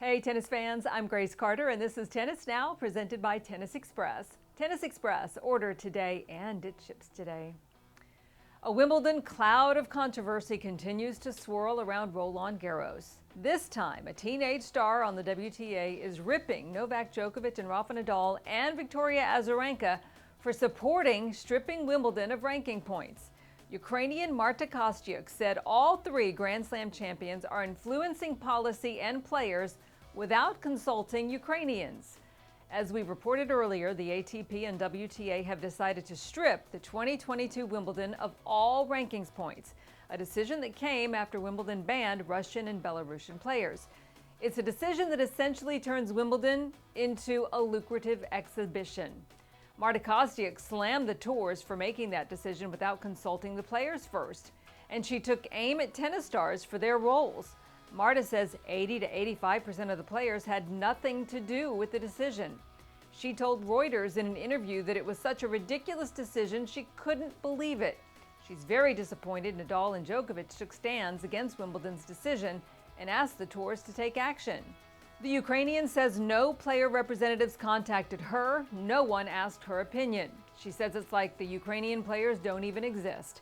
Hey tennis fans, I'm Grace Carter and this is Tennis Now presented by Tennis Express. Tennis Express, order today and it ships today. A Wimbledon cloud of controversy continues to swirl around Roland Garros. This time, a teenage star on the WTA is ripping Novak Djokovic and Rafael Nadal and Victoria Azarenka for supporting stripping Wimbledon of ranking points. Ukrainian Marta Kostyuk said all three Grand Slam champions are influencing policy and players without consulting Ukrainians. As we reported earlier, the ATP and WTA have decided to strip the 2022 Wimbledon of all rankings points, a decision that came after Wimbledon banned Russian and Belarusian players. It's a decision that essentially turns Wimbledon into a lucrative exhibition. Marta Kostyuk slammed the tours for making that decision without consulting the players first, and she took aim at tennis stars for their roles. Marta says 80 to 85% of the players had nothing to do with the decision. She told Reuters in an interview that it was such a ridiculous decision she couldn't believe it. She's very disappointed Nadal and Djokovic took stands against Wimbledon's decision and asked the tours to take action. The Ukrainian says no player representatives contacted her, no one asked her opinion. She says it's like the Ukrainian players don't even exist.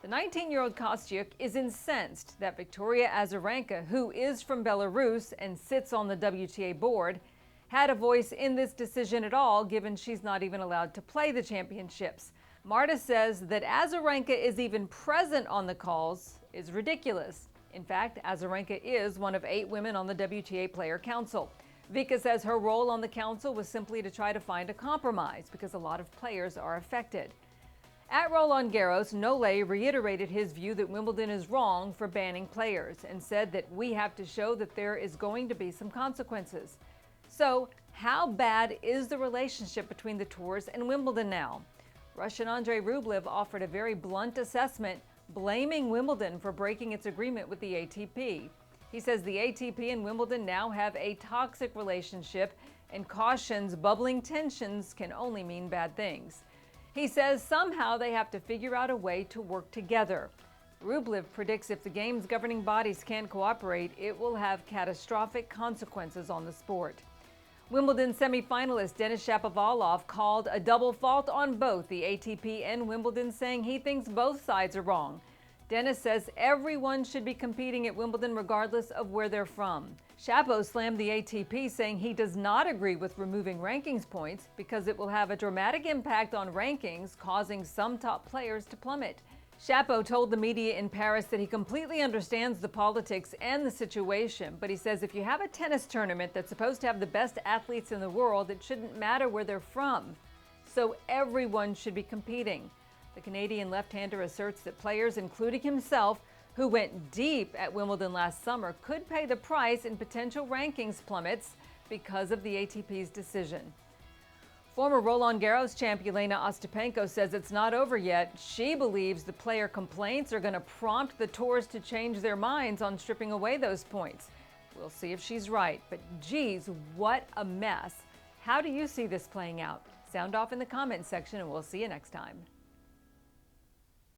The 19-year-old Kostyuk is incensed that Victoria Azarenka, who is from Belarus and sits on the WTA board, had a voice in this decision at all, given she's not even allowed to play the championships. Marta says that Azarenka is even present on the calls is ridiculous. In fact, Azarenka is one of 8 women on the WTA Player Council. Vika says her role on the council was simply to try to find a compromise because a lot of players are affected. At Roland Garros, Nole reiterated his view that Wimbledon is wrong for banning players and said that we have to show that there is going to be some consequences. So, how bad is the relationship between the tours and Wimbledon now? Russian Andrei Rublev offered a very blunt assessment, blaming Wimbledon for breaking its agreement with the ATP. He says the ATP and Wimbledon now have a toxic relationship and cautions bubbling tensions can only mean bad things. He says somehow they have to figure out a way to work together. Rublev predicts if the game's governing bodies can't cooperate, it will have catastrophic consequences on the sport. Wimbledon semifinalist Denis Shapovalov called a double fault on both the ATP and Wimbledon, saying he thinks both sides are wrong. Denis says everyone should be competing at Wimbledon regardless of where they're from. Shapo slammed the ATP, saying he does not agree with removing rankings points because it will have a dramatic impact on rankings, causing some top players to plummet. Shapo told the media in Paris that he completely understands the politics and the situation, but he says if you have a tennis tournament that's supposed to have the best athletes in the world, it shouldn't matter where they're from. So everyone should be competing. The Canadian left-hander asserts that players, including himself, who went deep at Wimbledon last summer, could pay the price in potential rankings plummets because of the ATP's decision. Former Roland Garros champ Jelena Ostapenko says it's not over yet. She believes the player complaints are going to prompt the tours to change their minds on stripping away those points. We'll see if she's right, but geez, what a mess. How do you see this playing out? Sound off in the comments section and we'll see you next time.